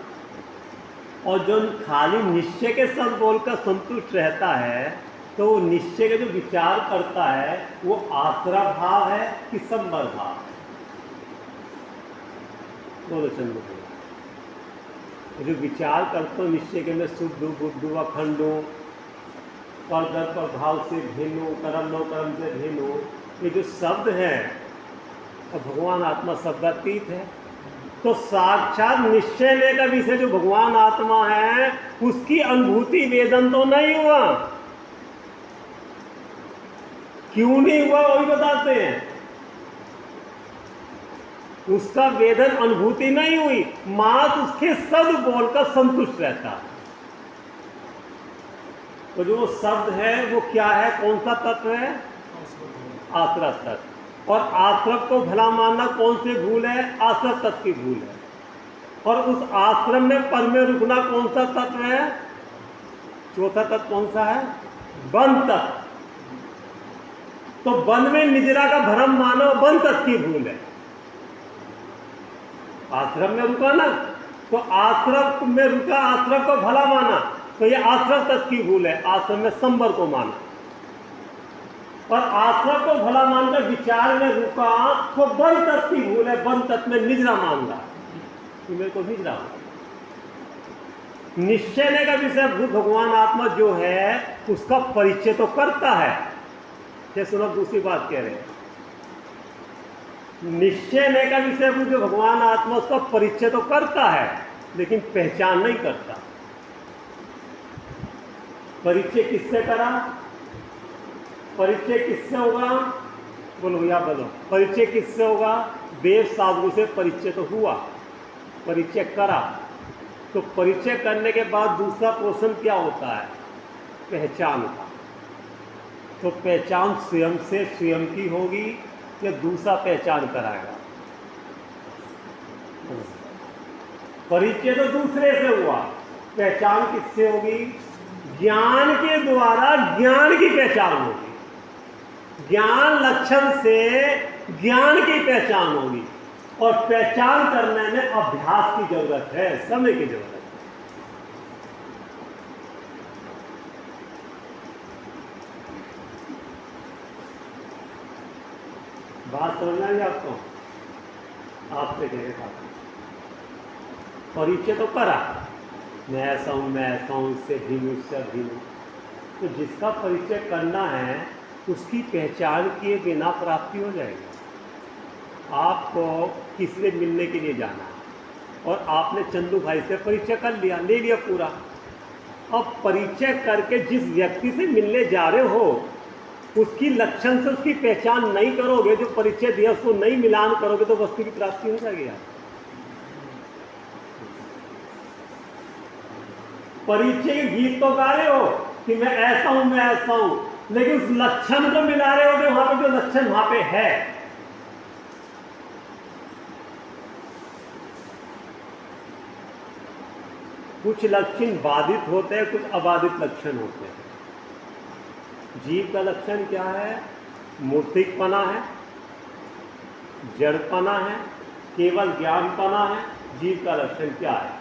और जो खाली निश्चय के शब्द बोलकर संतुष्ट रहता है, तो वो निश्चय का जो विचार करता है वो आश्रय भाव है कि संवर भाव है? बोलो चंद्र, जो विचार करते हो निश्चय के मैं शुद्ध बुद्ध अखंड हूँ, पर दर पर भाव से भिन्न हूँ, कर्म नो कर्म से भिन्न हूँ, ये जो शब्द है और भगवान आत्मा शब्दातीत है। तो साक्षात निश्चय ले का विषय जो भगवान आत्मा है उसकी अनुभूति वेदन तो नहीं हुआ। क्यों नहीं हुआ वो भी बताते हैं। उसका वेदन अनुभूति नहीं हुई, मात्र उसके शब्द बोलकर संतुष्ट रहता। तो जो शब्द है वो क्या है, कौन सा तत्व है? आश्रय तत्व। और आश्रय को भला मानना कौन सी भूल है? आश्रय तत्व की भूल है। और उस आश्रम में पर में रुकना कौन सा तत्व है? चौथा तत्व कौन सा है? बन तत्व। तो वन में निजरा का भ्रम मानो वन तत्व की भूल है। आश्रम में रुका ना, तो आश्रम में रुका, आश्रम को भला माना, तो ये आश्रम तत्व की भूल है। आश्रम में संबर को माना और आश्रम को भला मानकर विचार में रुका तो वन तत्व की भूल है। वन तत्व में निजरा मान रहा कि मेरे को निजरा हो। निश्चय का विषय भूत भगवान आत्मा जो है उसका परिचय तो करता है। ये सुनो, दूसरी बात कह रहे हैं, निश्चय का विषय भूत जो भगवान आत्मा उसका परिचय तो करता है लेकिन पहचान नहीं करता। परिचय किससे करा? परिचय किससे होगा? बोलो भैया बोलो, परिचय किससे होगा? देव साधु से परिचय तो हुआ, परिचय करा। तो परिचय करने के बाद दूसरा पोषण क्या होता है? पहचान का। तो पहचान स्वयं से स्वयं की होगी या दूसरा पहचान कराएगा? परिचय तो दूसरे से हुआ, पहचान किससे होगी? ज्ञान के द्वारा ज्ञान की पहचान होगी। ज्ञान लक्षण से ज्ञान की पहचान होगी और पहचान करने में अभ्यास की जरूरत है, समय की जरूरत है। बात समझना है आपको? आपसे कह रहे, परिचय तो करा, मैं ऐसा हूँ, मैं ऐसा हूँ, इससे भिन्न, इससे भिन्न। तो जिसका परिचय करना है उसकी पहचान किए बिना प्राप्ति हो जाएगी। आपको किसी से मिलने के लिए जाना है और आपने चंदू भाई से परिचय कर लिया, ले लिया पूरा। अब परिचय करके जिस व्यक्ति से मिलने जा रहे हो उसकी लक्षण से उसकी पहचान नहीं करोगे, जो परिचय दिया उसको नहीं मिलान करोगे, तो वस्तु की प्राप्ति हो जाएगी। परिचय के गीत तो गा रहे हो कि मैं ऐसा हूं, मैं ऐसा हूं, लेकिन उस लक्षण को मिला रहे हो कि वहां पे जो लक्षण वहां पे है। कुछ लक्षण बाधित होते हैं, कुछ अबाधित लक्षण होते हैं। जीव का लक्षण क्या है? मूर्तिकपना है, जड़पना है, केवल ज्ञानपना है। जीव का लक्षण क्या है?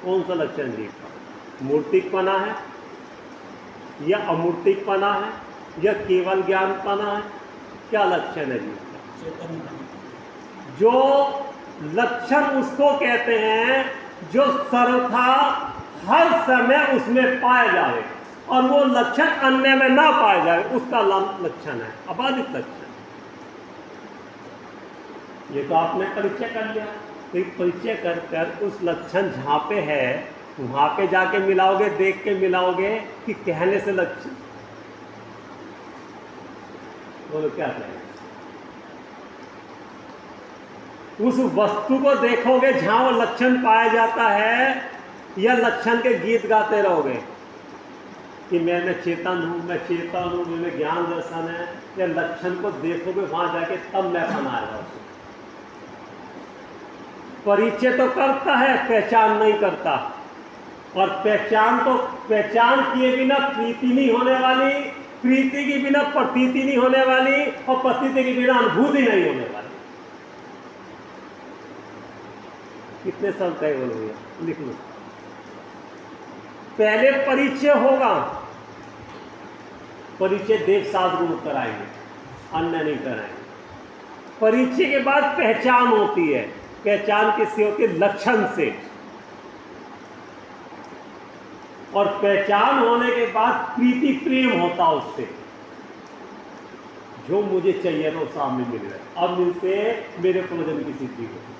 कौन सा लक्षण जीव का? मूर्तिकपना है या अमूर्तिकपना है या केवल ज्ञानपना है? क्या लक्षण है जीव का? चेतन जो लक्षण उसको कहते हैं जो सर्वथा हर समय उसमें पाए जाए और वो लक्षण अन्य में ना पाए जाए, उसका लक्षण है अबाधित लक्षण। ये तो आपने परिचय कर लिया, तो परिचय कर कर उस लक्षण जहाँ पे है वहाँ पे जाके मिलाओगे, देख के मिलाओगे कि कहने से लक्षण? बोलो क्या कहें? उस वस्तु को देखोगे जहाँ वो लक्षण पाया जाता है या लक्षण के गीत गाते रहोगे कि मैं चेतन हूँ, मैं चेतन हूँ, मेरे ज्ञान दर्शन है, या लक्षण को देखोगे वहाँ जाके तब मैं बनाएगा उसको? परिचय तो करता है, पहचान नहीं करता। और पहचान किए बिना प्रीति नहीं होने वाली, प्रीति के बिना प्रतीति नहीं होने वाली और प्रतीति के बिना अनुभूति नहीं होने वाली। कितने शब्द है बोलो भैया, लिख लो। पहले परिचय होगा, परिचय देव साधु कराएंगे, अन्य नहीं कराएंगे। परिचय के बाद पहचान होती है। पहचान किससे होती है? लक्षण से। और पहचान होने के बाद प्रीति प्रेम होता उससे, जो मुझे चाहिए ना वो सामने मिल रहा है, अब मिलते मेरे प्रयोजन की सिद्धि होती।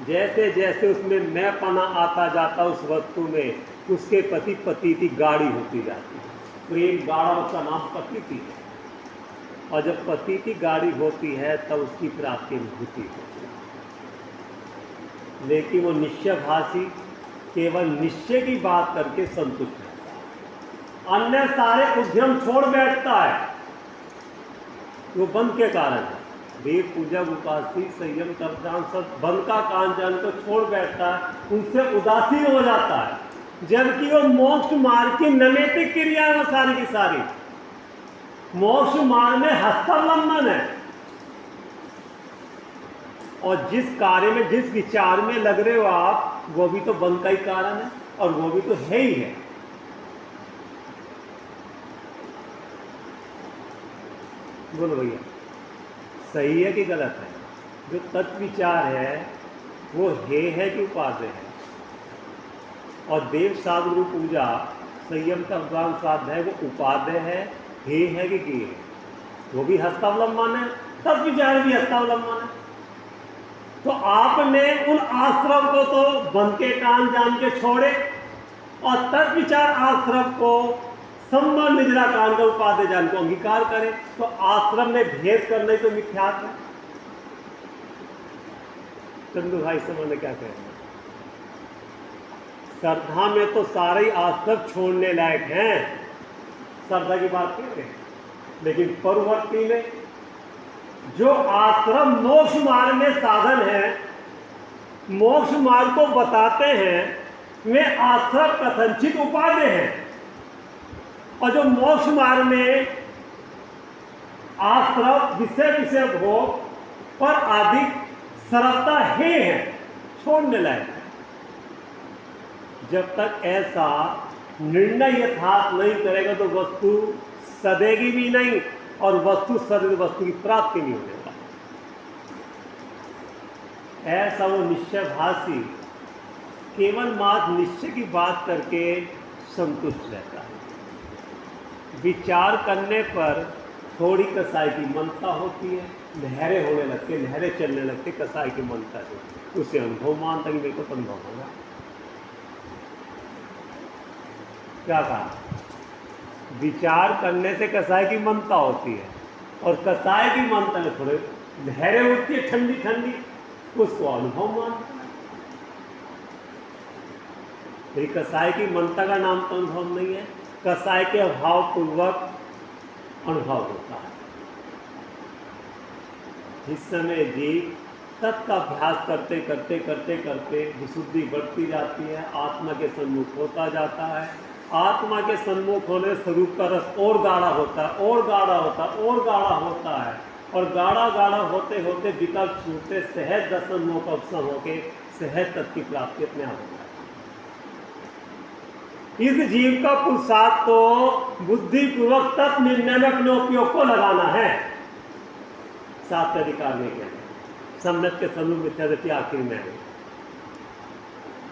जैसे जैसे उसमें मैं पना आता जाता उस वस्तु में, उसके प्रति प्रतीति गाढ़ी होती जाती है। प्रेम गाढ़ा, उसका नाम प्रतीति है। और जब प्रतीति गाढ़ी होती है तब उसकी प्राप्ति अनुभूति होती है। लेकिन वो निश्चयभाषी केवल निश्चय की बात करके संतुष्ट रहता है, अन्य सारे उद्यम छोड़ बैठता है। वो बंध के कारण है। देव पूजा, उपासी, संयम, तपदान सब बंध का कांचन को छोड़ बैठता है, उनसे उदासीन हो जाता है। जबकि वो मोक्ष मार्ग की नैमित्तिक क्रिया है, सारी की सारी मोक्ष मार्ग में हस्तावलंबन है। और जिस कार्य में, जिस विचार में लग रहे हो आप, वो भी तो बंध का ही कारण है और वो भी तो है ही है। बोलो भैया, सही है कि गलत है? जो तत्व विचार है वो है कि उपादेय है? और देव साधु पूजा, संयम का भगवान स्वाध्याय वो उपादेय है कि गे है? वो भी हस्तावलंबन है, तत्व विचार भी हस्तावलंबन है। तो आपने उन आश्रम को तो बंध के कान जान के छोड़े और तत्व विचार आश्रम को संबंध निजरा कान का उपादेय जान को अंगीकार करे, तो आश्रम में भेद करने तो मिथ्यात्व है। चंदू भाई समझने क्या कह रहे हैं? श्रद्धा में तो सारे ही आश्रम छोड़ने लायक हैं, श्रद्धा की बात कर रहे हैं। लेकिन परवर्ती में जो आश्रम मोक्ष मार्ग में साधन है, मोक्ष मार्ग को बताते हैं, वे आश्रम कथनचित उपादेय हैं। और जो मोक्ष मार्ग में आश्रम विषय भोग पर आदि सरलता है, छोड़ने लायक है। जब तक ऐसा निर्णय यथार्थ नहीं करेगा तो वस्तु सदेगी भी नहीं, और वस्तु सद वस्तु की प्राप्ति नहीं होने वाली। ऐसा वो निश्चयभाषी केवल मात्र निश्चय की बात करके संतुष्ट रहता है। विचार करने पर थोड़ी कसाई की मनता होती है, लहरें होने लगती, लहरें चलने लगती कसाई की मनता से, उसे अनुभव मानता कि मेरे को तो अनुभव होगा। क्या कहा? विचार करने से कसाई की मनता होती है, और कसाई की मनता में थोड़े लहरें उठती है ठंडी ठंडी, उसको अनुभव मानता है। कसाई की मनता का नाम तो अनुभव नहीं है, कसाई के अभाव पूर्वक अनुभव होता है। जिस समय जीव तत् का अभ्यास करते करते करते करते विशुद्धि बढ़ती जाती है, आत्मा के सन्मुख होता जाता है। आत्मा के सन्मुख होने स्वरूप का रस और गाढ़ा होता है, और गाढ़ा होता है, और गाढ़ा होता है, और गाढ़ा गाढ़ा होते होते विकल्प छूटते सहज दर्शन मोह का उपशम होके सहज तत्व की प्राप्ति अपने आप होता है। इस जीव का पुरुषार्थ तो बुद्धिपूर्वक तत्व निर्णय में अपने उपयोग को लगाना है, सात अधिकार में क्या है, सम्यक के सन्मुख मिथ्यादृष्टि आखिर में है।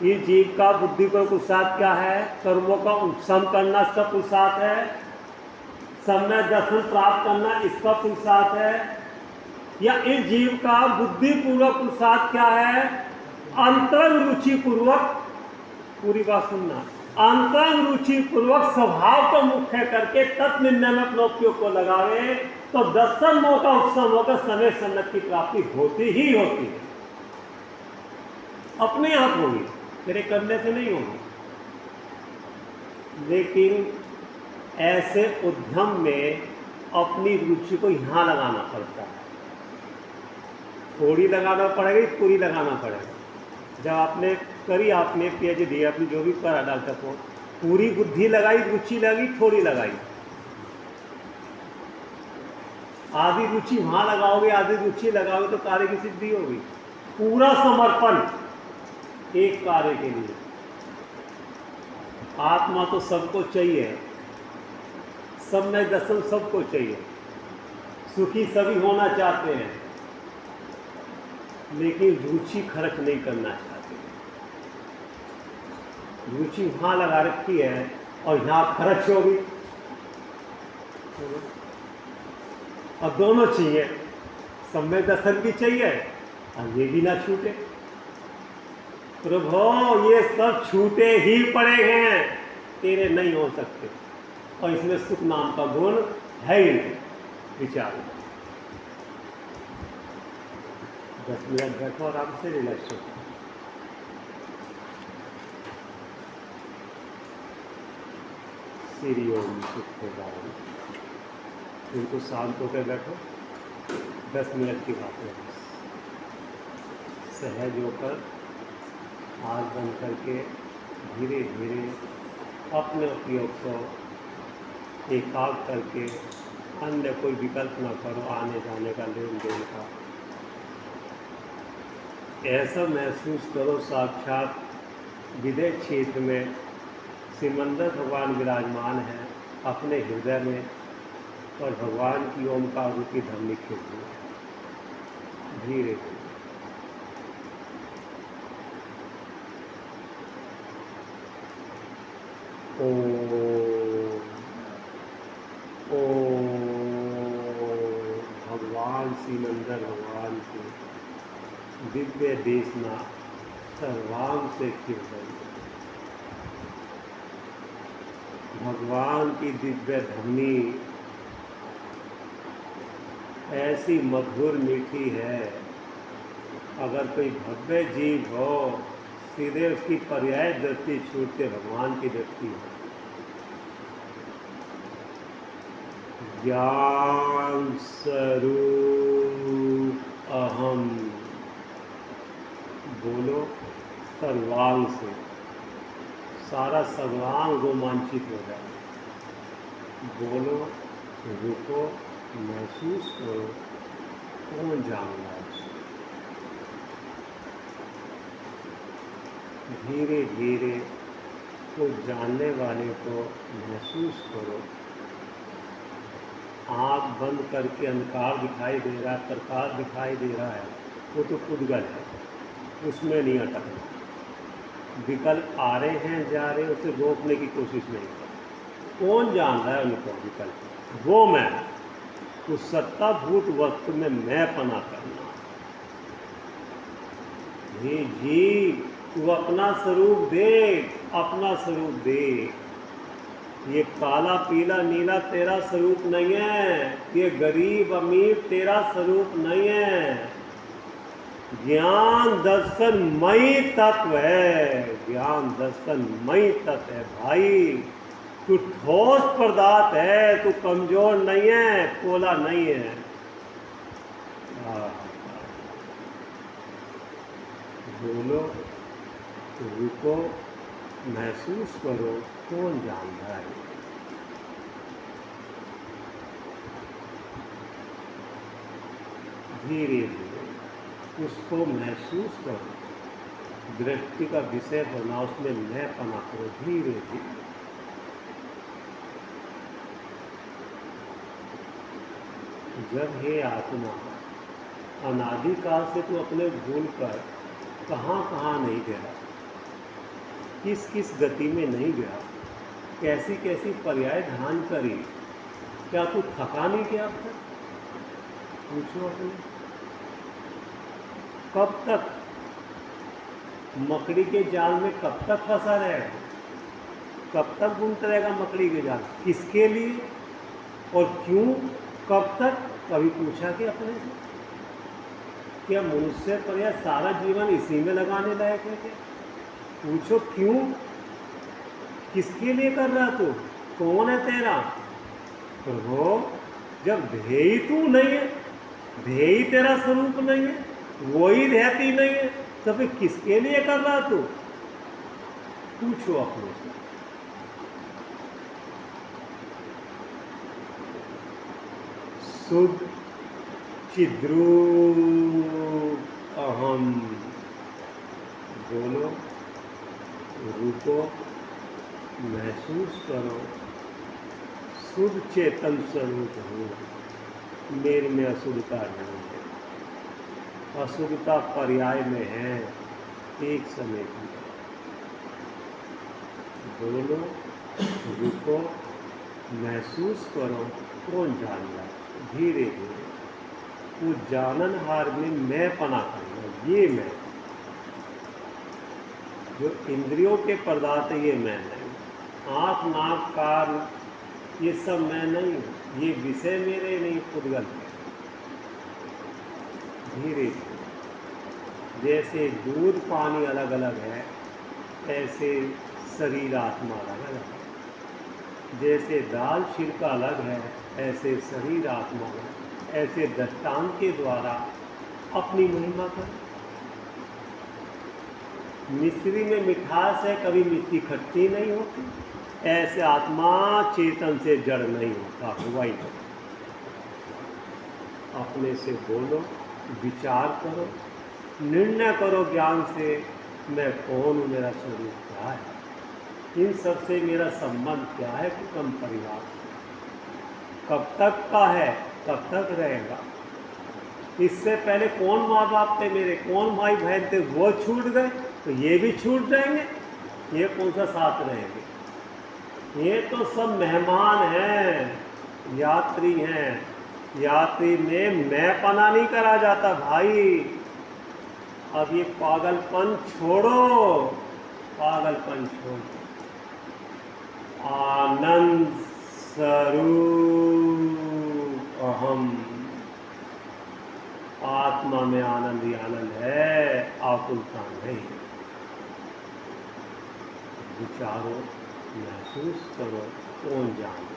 इस जीव का बुद्धि पर पुरुषार्थ क्या है? कर्मों का उपशम करना इसका पुरुषार्थ है, सम्यक दर्शन प्राप्त करना इसका पुरुषार्थ है। या इस जीव का बुद्धिपूर्वक पुरुषार्थ क्या है? अंतरंग रुचि पूर्वक, पूरी बात सुनना, अंतरंग रुचि पूर्वक स्वभाव को मुख्य करके तत्व निर्णय में अपने उपयोग को लगावे तो दर्शन मोह का उपशम होकर समय सन्नत की प्राप्ति होती ही होती है, अपने आप होगी, तेरे करने से नहीं होगी। लेकिन ऐसे उद्यम में अपनी रुचि को यहाँ लगाना पड़ता है, थोड़ी लगाना पड़ेगी, पूरी लगाना पड़ेगा। जब आपने करी, आपने PhD आपने जो भी करा डॉक्टर को, पूरी बुद्धि लगाई, रुचि लगी, थोड़ी लगाई, आधी रुचि वहाँ लगाओगे, आधी रुचि लगाओगे तो कार्य की सिद्धि होगी। पूरा समर्पण एक कार्य के लिए। आत्मा तो सबको चाहिए, सब में दर्शन सबको चाहिए, सुखी सभी होना चाहते हैं, लेकिन रुचि खर्च नहीं करना चाहते। रुचि वहाँ लगा रखी है और यहाँ खर्च होगी, और दोनों चाहिए, सम्यक दर्शन भी चाहिए और ये भी ना छूटे। प्रभु ये सब छूटे ही पड़े हैं, तेरे नहीं हो सकते, और इसमें सुख नाम का गुण है ही नहीं। विचार 10 मिनट बैठो और आपसे रिलैक्स हो। श्री ओम सुख होगा, बिल्कुल शांत होकर बैठो, 10 मिनट की बात है। सहज होकर आँख बंद करके धीरे धीरे अपने उपयोग को एकाग्र करके, अन्य कोई विकल्प न करो, आने जाने का, लेन देन का। ऐसा महसूस करो साक्षात विदेह क्षेत्र में सिमंदर भगवान विराजमान है अपने हृदय में, और भगवान की ओमकार रूपी धरनी खेलती है। धीरे धीरे भगवान सिमंदर भगवान की दिव्य देशना सर्वांग से खिल गई। भगवान की दिव्य धरनी ऐसी मधुर मीठी है, अगर कोई भव्य जीव हो सीधे उसकी पर्याय दृष्टि छूटते भगवान की दृष्टि है। ज्ञान स्वरूप अहम, बोलो सर्वांग से, सारा सर्वांग रोमांचित हो जाए। बोलो, रुको, महसूस करो, कौन जान रहा है। धीरे धीरे तो जानने वाले को महसूस करो। आँख बंद करके अंधकार दिखाई दे रहा है, प्रकाश दिखाई दे रहा है, वो तो पुद्गल है, उसमें नहीं अटकना। विकल्प आ रहे हैं, जा रहे हैं, उसे रोकने की कोशिश नहीं करना। कौन जान रहा है उनको विकल्प? वो मैं, उस सत्ताभूत वस्तु में मैं पना करना। हे जी, तू अपना स्वरूप देख, अपना स्वरूप देख। ये काला पीला नीला तेरा स्वरूप नहीं है, ये गरीब अमीर तेरा स्वरूप नहीं है। ज्ञान दर्शन मई तत्व है, ज्ञान दर्शन मई तत्व है भाई। तू ठोस पदार्थ है, तू कमजोर नहीं है, पोला नहीं है। बोलो, रुको, महसूस करो, कौन जान रहा है। धीरे धीरे उसको महसूस करो, दृष्टि का विषय बना, उसमें मैं पना करो धीरे धीरे। जब हे आत्मा, अनादिकाल से तू अपने भूल कर कहाँ कहाँ नहीं गया, किस किस गति में नहीं गया, कैसी कैसी पर्याय ध्यान करी, क्या तू थका नहीं क्या अब तक? पूछो अपने। कब तक मकड़ी के जाल में कब तक फंसा रहेगा? कब तक घूमता रहेगा मकड़ी के जाल? किसके लिए और क्यों? कब तक? कभी पूछा कि अपने से क्या मनुष्य पर यह सारा जीवन इसी में लगाने लायक है क्या? पूछो क्यों, किसके लिए कर रहा तू? कौन है तेरा प्रभु? जब ध्येय तू नहीं है, ध्येय तेरा स्वरूप नहीं है, वही रहती नहीं है, तो फिर किसके लिए कर रहा तू? पूछो अपने से। शुद्ध चिद्रूप अहम, बोलो, रुको, महसूस करो, शुद्ध चेतन स्वरूप हूँ, मेरे में अशुद्धता नहीं है। अशुद्धता पर्याय में है, एक समय की। बोलो, रुको, महसूस करो, कौन जान रहा है। धीरे धीरे वो जाननहार में मैं पना करना, ये मैं जो इंद्रियों के पदार्थ, ये मैं नहीं। आँख, नाक, कान, ये सब मैं नहीं हूँ, ये विषय मेरे नहीं, खुदगल। धीरे धीरे जैसे दूध पानी अलग अलग है, ऐसे शरीर आत्मा अलग अलग है। जैसे दाल छिलका अलग है, ऐसे शरीर आत्मा अलग। ऐसे दृष्टांत के द्वारा अपनी महिमा कर। मिश्री में मिठास है, कभी मिश्री खट्टी नहीं होती। ऐसे आत्मा चेतन से जड़ नहीं होता, हुआ ही नहीं। अपने से बोलो, विचार करो, निर्णय करो ज्ञान से, मैं कौन हूँ, मेरा स्वरूप क्या है, इन सब से मेरा संबंध क्या है, कुटुंब परिवार कब तक का है, कब तक रहेगा। इससे पहले कौन माँ बाप थे मेरे, कौन भाई बहन थे, वो छूट गए तो ये भी छूट जाएंगे। ये कौन सा साथ रहेंगे? ये तो सब मेहमान हैं, यात्री हैं। यात्री में मैं पना नहीं करा जाता भाई। अब ये पागलपन छोड़ो, पागलपन छोड़ो। आनंद स्वरूप अहम, आत्मा में आनंद ही आनंद है, आकुलता नहीं। विचारो, महसूस करो, कौन जाने।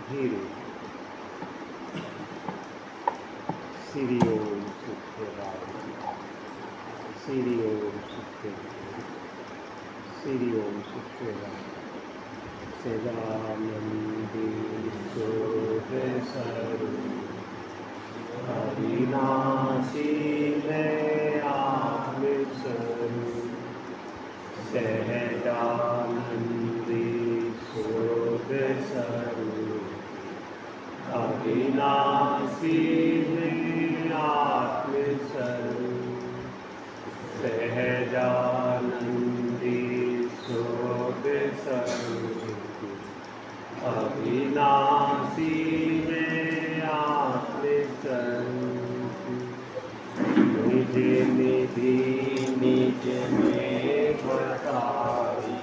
धीरे श्री ओम सुखे श्री ओम सुखे, श्री ओम सुखे सदानंदी अविनाशी है आत्मस्वरूप, सहजानंदी शोध स्वरूप। अविनाशी है आत्मस्वरूप, सहजानंदी शोध स्वरूप। अविनाशी है आत्मस्वरूप, निज निधि निज में बताई।